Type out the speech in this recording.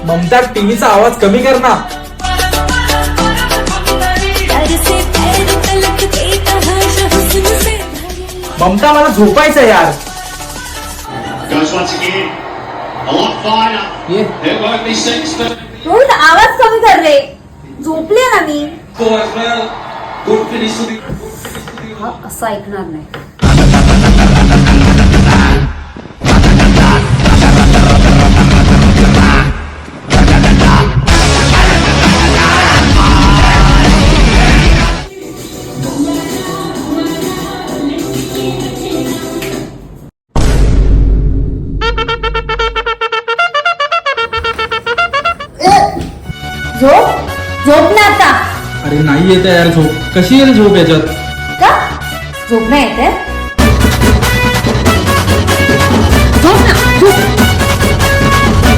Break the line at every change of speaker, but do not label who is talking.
ममता टीव्हीचा आवाज कमी कर ना. ममता मला झोपायचं यार.
रोहित आवाज कमी कर रे. झोपले ना मी. हा असं ऐकणार नाही. झोप ना आता.
अरे नाही येत यार झोप. कशी येईल झोप याच्यात?
का झोप नाही येते?